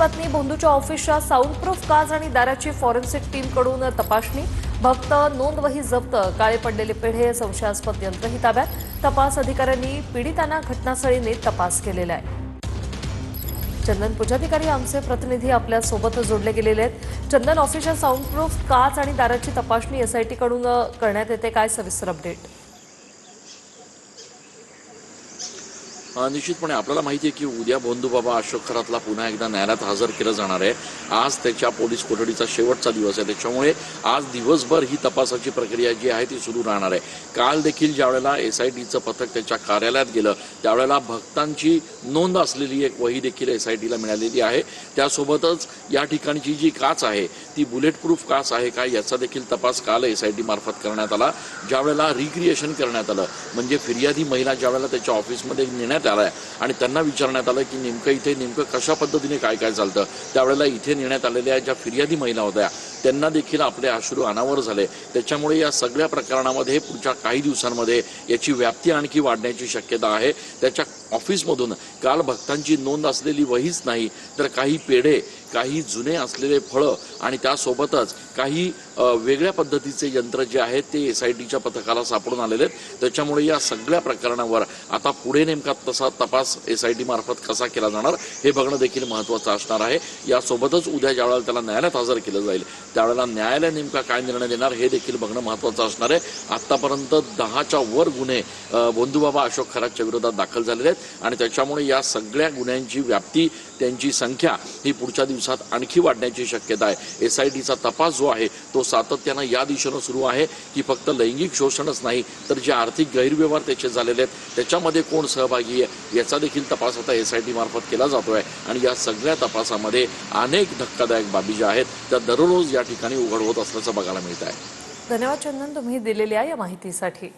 पत्नी बंधूच्या ऑफिसच्या साऊंडप्रूफ काच आणि दाराची फॉरेन्सिक टीमकडून तपासणी, भक्त नोंदवही जप्त, काळे पडलेले पेढे, संशयास्पद यंत्रही ताब्यात। तपास अधिकाऱ्यांनी पीडितांना घटनास्थळी नेत तपास केलेला आहे। चंदन पुजाधिकारी आमचे प्रतिनिधी आपल्या सोबत जोडले गेलेले आहेत। चंदन, ऑफिसच्या साऊंडप्रूफ काच आणि दाराची तपासणी एसआयटी कडून करण्यात येते, काय सविस्तर अपडेट? निश्चितपणे आपल्याला माहिती आहे की उद्या बंधूबाबा अशोक खरातला पुन्हा एकदा न्यायालयात हजर केलं जाणार आहे। आज त्याच्या पोलीस कोठडीचा शेवटचा दिवस आहे, त्याच्यामुळे आज दिवसभर ही तपासाची प्रक्रिया जी आहे ती सुरू राहणार आहे। काल देखील ज्यावेळेला एसआयटीचं पथक त्याच्या कार्यालयात गेलं त्यावेळेला भक्तांची नोंद असलेली एक वही देखील एसआयटीला मिळालेली आहे। त्यासोबतच या ठिकाणची जी काच आहे ती बुलेट प्रूफ काच आहे का याचा देखील तपास काल एसआयटी मार्फत करण्यात आला। ज्यावेळेला रिक्रिएशन करण्यात आलं, म्हणजे फिर्यादी महिला ज्यावेळेला त्याच्या ऑफिसमध्ये नेण्यात आलाय आणि त्यांना विचारण्यात आलं की नेमकं कशा पद्धतीने काय चालतं, त्यावेळेला इथे नेण्यात आलेल्या ज्या फिर्यादी महिला होत्या त्यांना देखील आपले अश्रू अनावर झाले। त्याच्यामुळे या सगळ्या प्रकरणामध्ये पुढच्या काही दिवसांमध्ये याची व्याप्ती आणखी वाढण्याची शक्यता आहे। त्याच्या ऑफिसमधून काल भक्तांची नोंद असलेली वहीच नाही तर काही पेढे, काही जुने असलेले फळं आणि त्यासोबतच काही वेगळ्या पद्धतीचे यंत्र जे आहेत ते एसआयटीच्या पथकाला सापडून आलेले आहेत। त्याच्यामुळे या सगळ्या प्रकरणावर आता पुढे नेमका तसा तपास एसआयटी मार्फत कसा केला जाणार हे बघणं देखील महत्त्वाचं असणार आहे। यासोबतच उद्या ज्यावेळेला त्याला न्यायालयात हजर केलं जाईल त्यावेळेला न्यायालय नेमका काय निर्णय देणार हे देखील बघणं महत्त्वाचं असणार आहे। आत्तापर्यंत 10च्या वर गुन्हे बंधूबाबा अशोक खरातच्या विरोधात दाखल झालेले आहेत आणि त्याच्यामुळे या सगळ्या गुन्ह्यांची व्याप्ती, त्यांची संख्या ही पुढच्या दिवसात आणखी वाढण्याची शक्यता आहे। एसआयटीचा तपास जो आहे तो सातत्यानं या दिशेनं सुरू आहे की फक्त लैंगिक शोषणच नाही तर जे आर्थिक गैरव्यवहार त्याचे झालेले आहेत त्याच्यामध्ये कोण सहभागी आहे याचा देखील तपास आता एसआयटी मार्फत केला जातोय आणि या सगळ्या तपासामध्ये अनेक धक्कादायक बाबी ज्या आहेत त्या दररोज या ठिकाणी उघड होत असल्याचं बघायला मिळत आहे। धन्यवाद चंदन, तुम्ही दिलेल्या या माहितीसाठी।